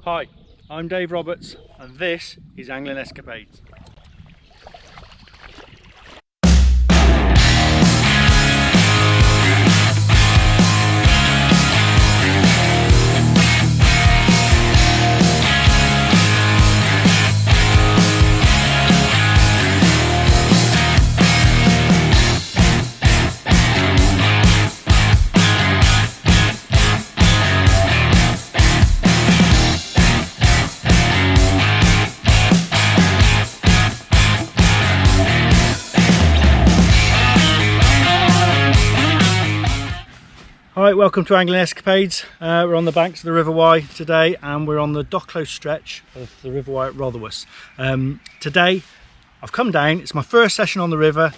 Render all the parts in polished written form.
Hi, I'm Dave Roberts and this is Angling Escapades. Alright, welcome to Angling Escapades. We're on the banks of the River Wye today and we're on the Docklow stretch of the River Wye at Rotherwas. Today I've come down, it's my first session on the river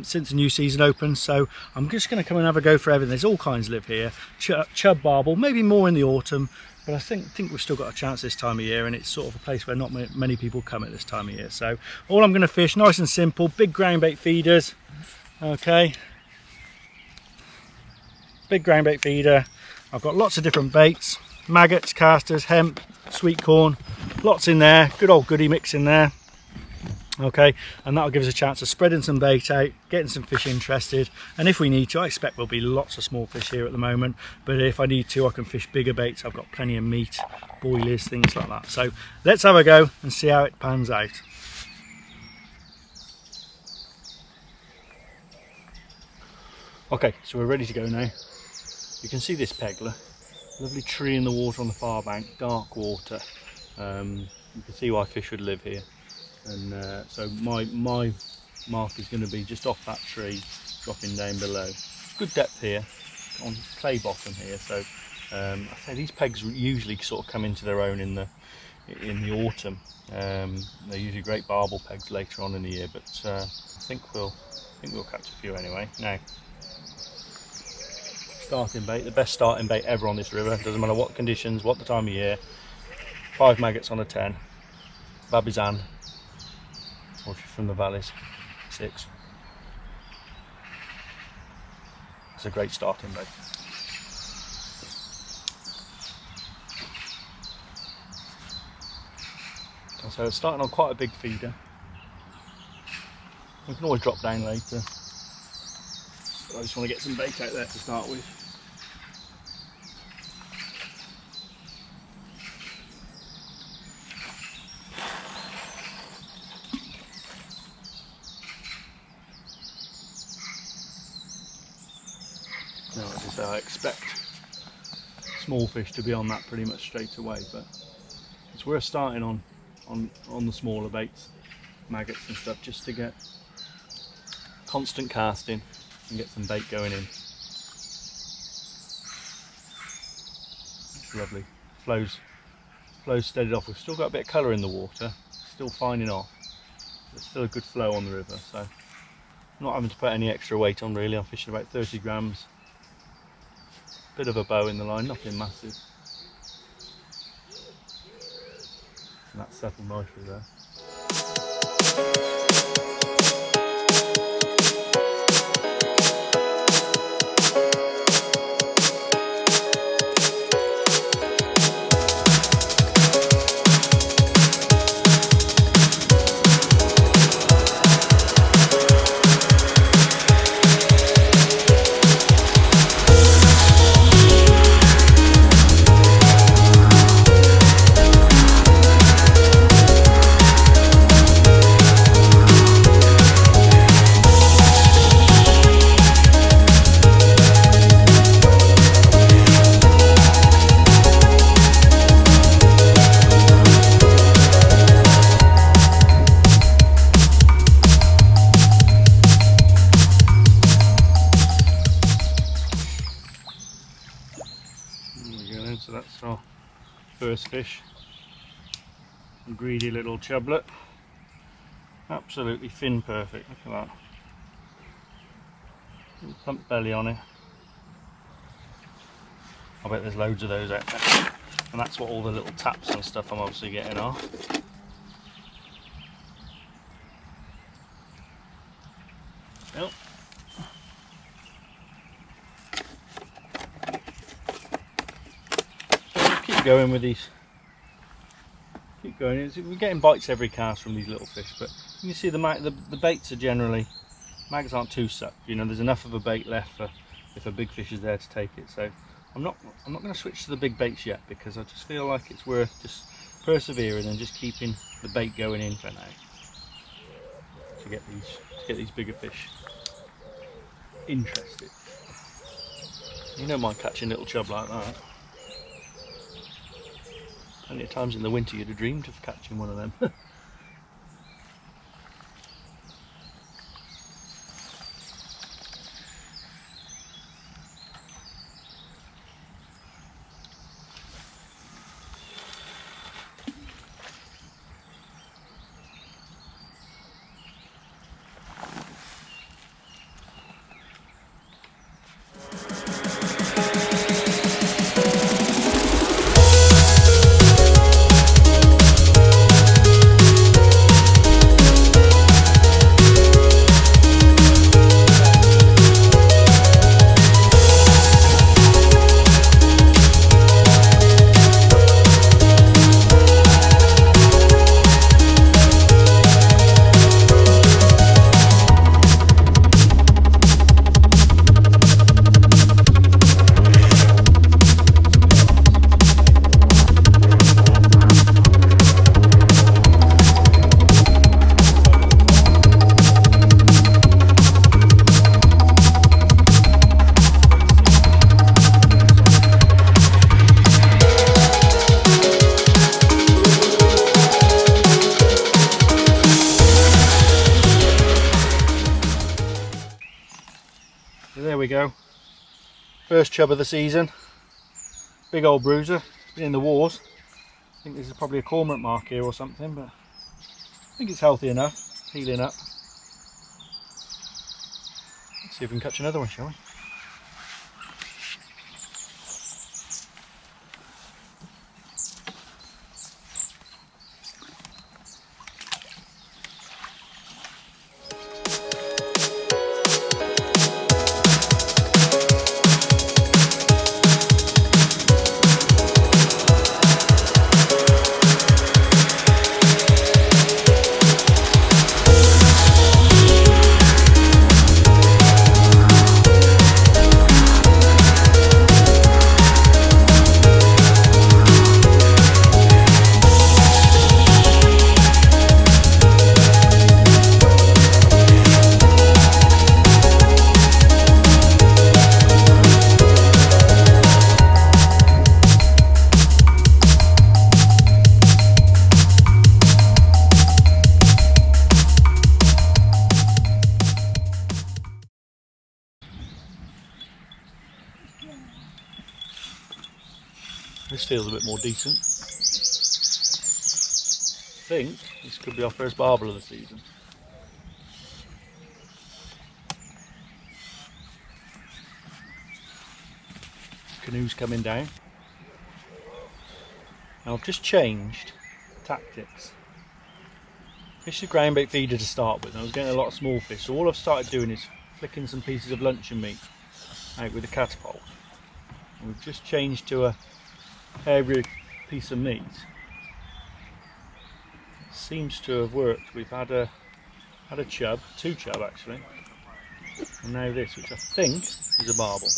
since the new season opened, so I'm just going to come and have a go for everything. There's all kinds live here, chub, barbel, maybe more in the autumn, but I think we've still got a chance this time of year, and it's sort of a place where not many people come at this time of year. So all I'm going to fish, nice and simple, big ground bait feeders, okay. Big ground bait feeder. I've got lots of different baits, maggots, casters, hemp, sweet corn, lots in there, good old goodie mix in there, okay, and that'll give us a chance of spreading some bait out, getting some fish interested, and if we need to, I expect there'll be lots of small fish here at the moment, but if I need to I can fish bigger baits. I've got plenty of meat, boilies, things like that. So let's have a go and see how it pans out. Okay, so we're ready to go now. You can see this pegler, lovely tree in the water on the far bank, dark water. You can see why fish would live here. And so my mark is going to be just off that tree, dropping down below. Good depth here, on clay bottom here. So I say these pegs usually sort of come into their own in the autumn. They're usually great barbel pegs later on in the year, but I think we'll catch a few anyway. Now, starting bait, the best starting bait ever on this river, doesn't matter what conditions, what the time of year. 5 maggots on a 10, babizan, or if you're from the valleys, 6. It's a great starting bait. So it's starting on quite a big feeder. We can always drop down later. So I just want to get some bait out there to start with. Now, as I say, I expect small fish to be on that pretty much straight away, but it's worth starting on the smaller baits, maggots and stuff, just to get constant casting and get some bait going in. It's lovely. Flows steadied off. We've still got a bit of colour in the water, still fining off. There's still a good flow on the river, so I'm not having to put any extra weight on really. I'm fishing about 30 grams. Bit of a bow in the line, nothing massive. And that's settled nicely there. So that's our first fish, a greedy little chublet, absolutely fin perfect, look at that, little plump belly on it. I bet there's loads of those out there, and that's what all the little taps and stuff I'm obviously getting are. Well, so we'll keep going with these Keep going. We're getting bites every cast from these little fish, but you can see the baits are generally, mags aren't too sucked. You know, there's enough of a bait left for if a big fish is there to take it. So I'm not going to switch to the big baits yet, because I just feel like it's worth just persevering and just keeping the bait going in for now to get these bigger fish interested. You don't mind catching little chub like that. Plenty of times in the winter you'd have dreamed of catching one of them. So there we go, first chub of the season, big old bruiser, been in the wars. I think this is probably a cormorant mark here or something, but I think it's healthy enough, healing up. Let's see if we can catch another one, shall we? This feels a bit more decent. I think this could be our first barbel of the season. Canoe's coming down. Now I've just changed tactics. Fish the ground bait feeder to start with, and I was getting a lot of small fish, so all I've started doing is flicking some pieces of luncheon meat out with a catapult. And we've just changed to a heavier piece of meat. Seems to have worked. We've had a chub, two chub actually, and now this, which I think is a barbel.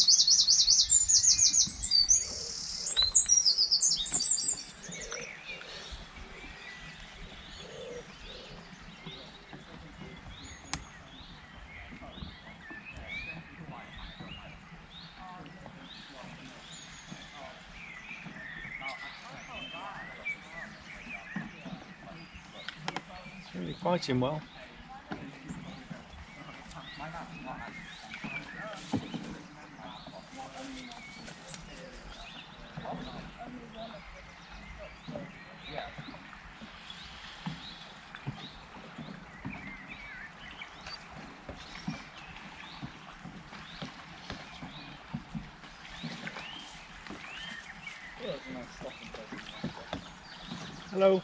Really fighting well. Hello.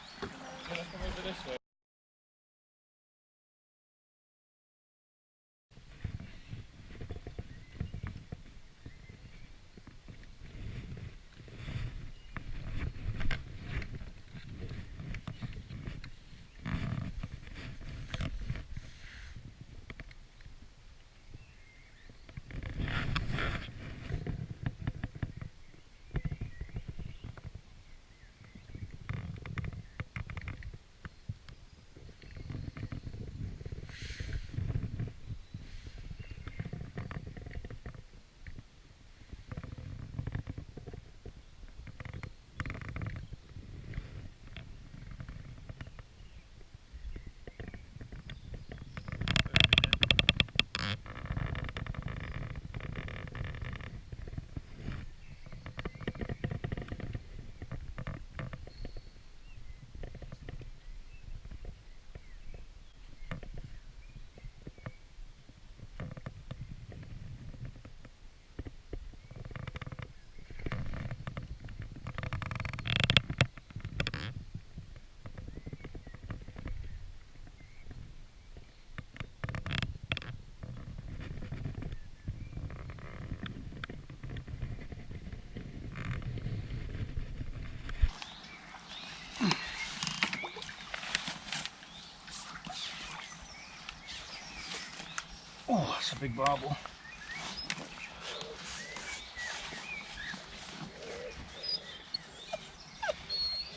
That's a big barbel.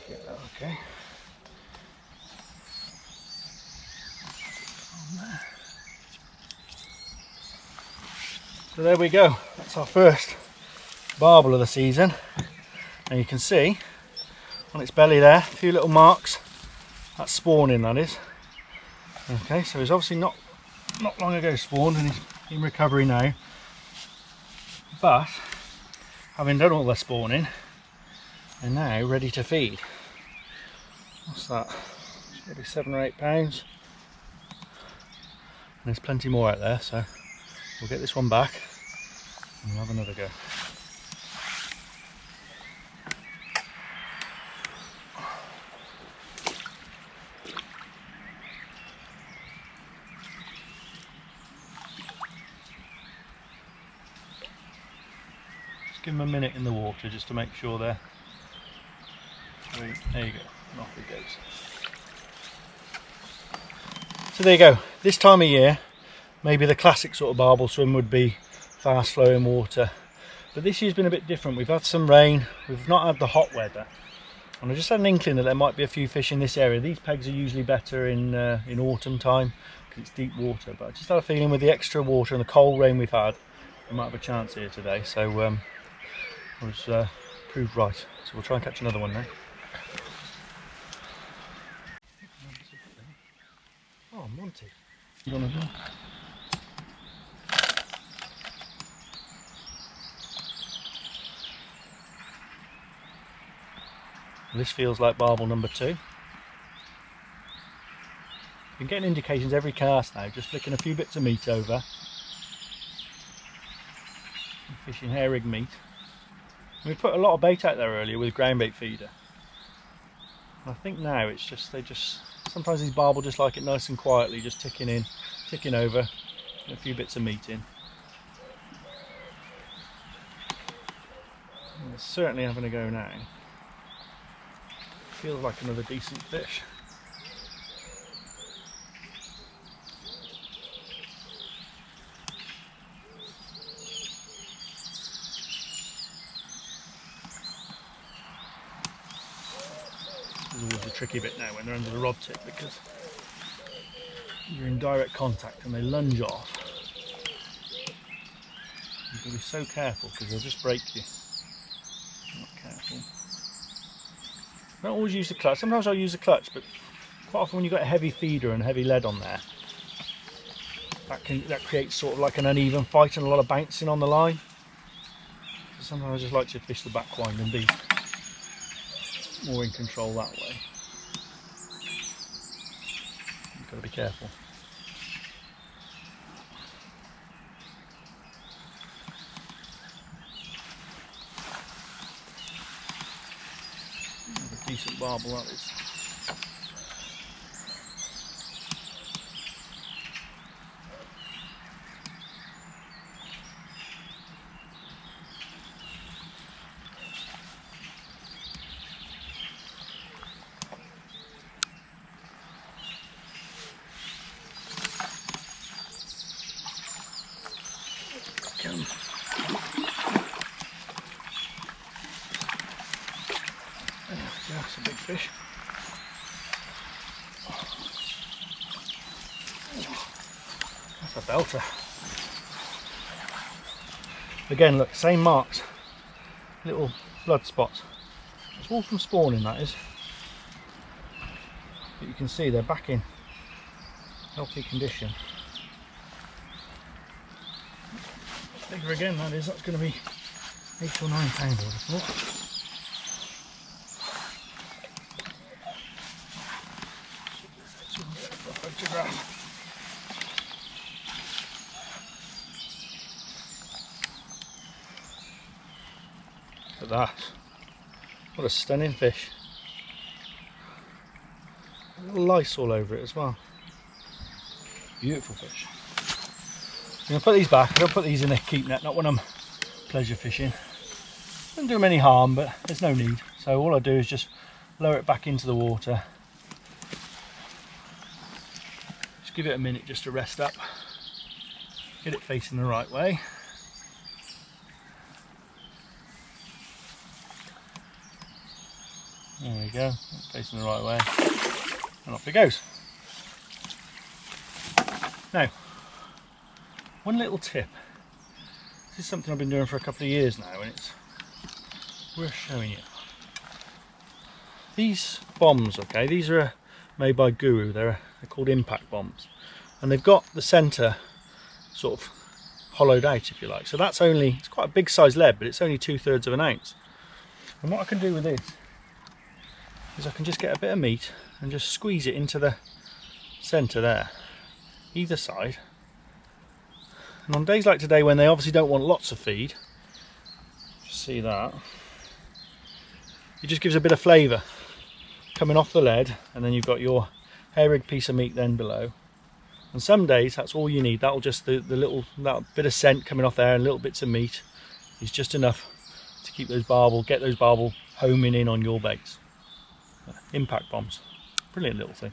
Get that okay. So there we go, that's our first barbel of the season. And you can see on its belly there, a few little marks. That's spawning, that is. Okay, so he's obviously not long ago spawned and he's in recovery now. But having done all the spawning, they're now ready to feed. What's that? It's maybe 7 or 8 pounds. And there's plenty more out there, so we'll get this one back and we'll have another go. Just give them a minute in the water just to make sure they're... There you go, and off it goes. So there you go, this time of year, maybe the classic sort of barbel swim would be fast flowing water. But this year's been a bit different. We've had some rain, we've not had the hot weather. And I just had an inkling that there might be a few fish in this area. These pegs are usually better in autumn time, because it's deep water. But I just had a feeling with the extra water and the cold rain we've had, we might have a chance here today. So I was proved right. So we'll try and catch another one now. Oh, Monty. You want to do? This feels like barbel number 2. Been getting indications every cast now, just flicking a few bits of meat over. Fishing hair rig meat. We put a lot of bait out there earlier with ground bait feeder. And I think now it's just, sometimes these barbel just like it nice and quietly, just ticking in, ticking over, a few bits of meat in. And they're certainly having a go now. Feels like another decent fish. This is always the tricky bit now when they're under the rod tip, because you're in direct contact and they lunge off. You've got to be so careful because they'll just break you. Not careful. I don't always use the clutch. Sometimes I'll use the clutch, but quite often when you've got a heavy feeder and heavy lead on there, that creates sort of like an uneven fight and a lot of bouncing on the line. So sometimes I just like to fish the back wind and be more in control that way. You've got to be careful. Decent barbel that is. Come. That's a big fish. That's a belter. Again, look, same marks, little blood spots. It's all from spawning, that is. But you can see they're back in healthy condition. Bigger again, that is. That's going to be 8 or 9 pounds, I would have thought. Look at that. What a stunning fish. A little lice all over it as well. Beautiful fish. I'm going to put these back. I don't put these in a keep net, not when I'm pleasure fishing. Doesn't do them any harm, but there's no need. So all I do is just lower it back into the water. Just give it a minute just to rest up. Get it facing the right way. There we go, facing the right way, and off it goes. Now, one little tip. This is something I've been doing for a couple of years now, and it's worth showing you. These bombs, okay, these are made by Guru. They're called impact bombs, and they've got the centre sort of hollowed out, if you like. So that's only, it's quite a big size lead, but it's only 2/3 of an ounce. And what I can do with this is I can just get a bit of meat and just squeeze it into the centre there, either side. And on days like today, when they obviously don't want lots of feed, just see that, it just gives a bit of flavour coming off the lead, and then you've got your hair rig piece of meat then below. And some days that's all you need. That'll just, that bit of scent coming off there and little bits of meat is just enough to keep those barbel, get those barbel homing in on your baits. Impact bombs, brilliant little thing.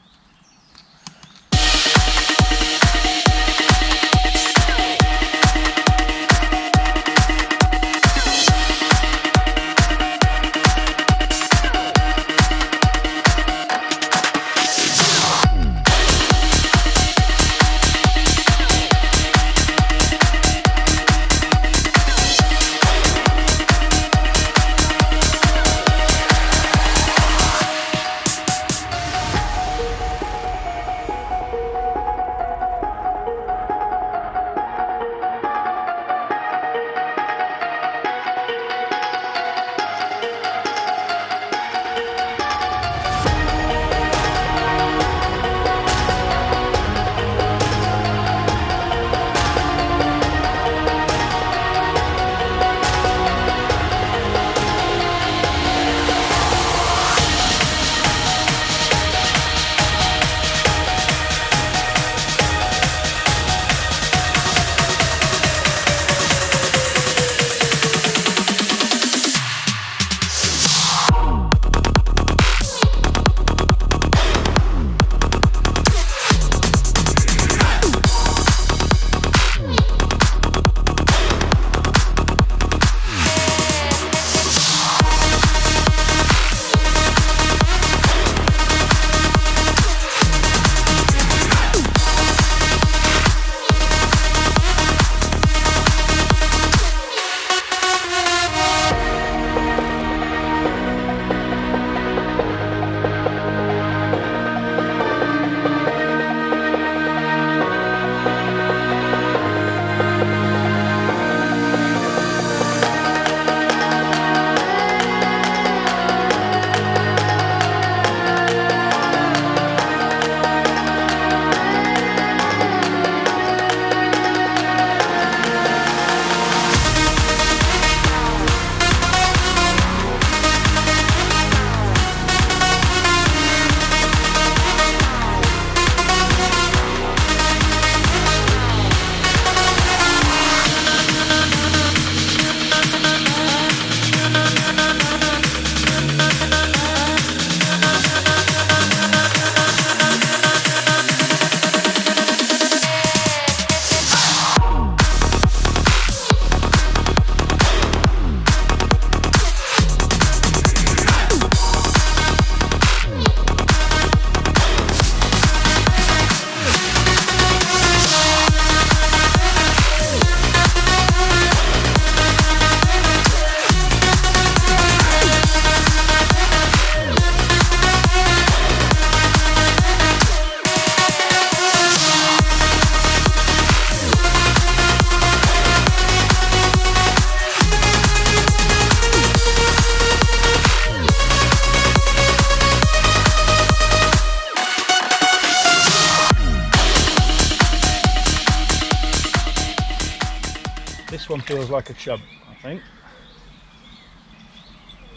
This one feels like a chub, I think.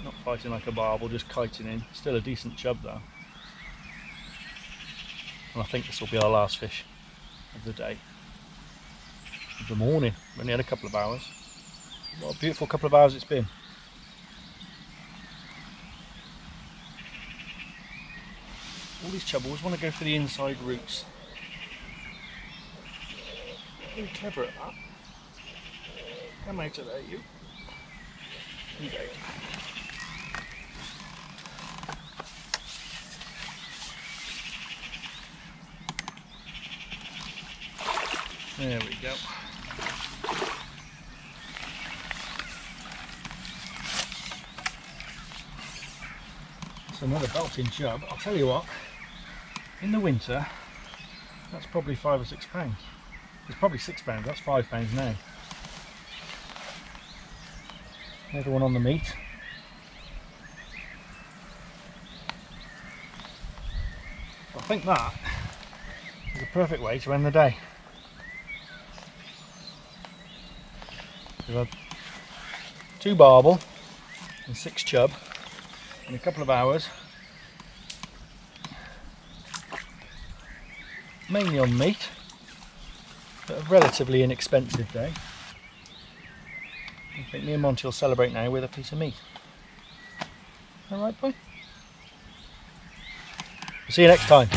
Not fighting like a barbel, just kiting in. Still a decent chub though. And I think this will be our last fish of the day. Of the morning. We only had a couple of hours. What a beautiful couple of hours it's been. All these chub always want to go for the inside roots. Be clever at that. Come out of there, you. Okay. There we go. That's another belting chub. I'll tell you what, in the winter, that's probably £5 or £6. It's probably £6, that's £5 now. Another one on the meat. I think that is a perfect way to end the day. We've had 2 barbel and 6 chub in a couple of hours, mainly on meat, but a relatively inexpensive day. I think me and Monty will celebrate now with a piece of meat. Alright, boy? See you next time.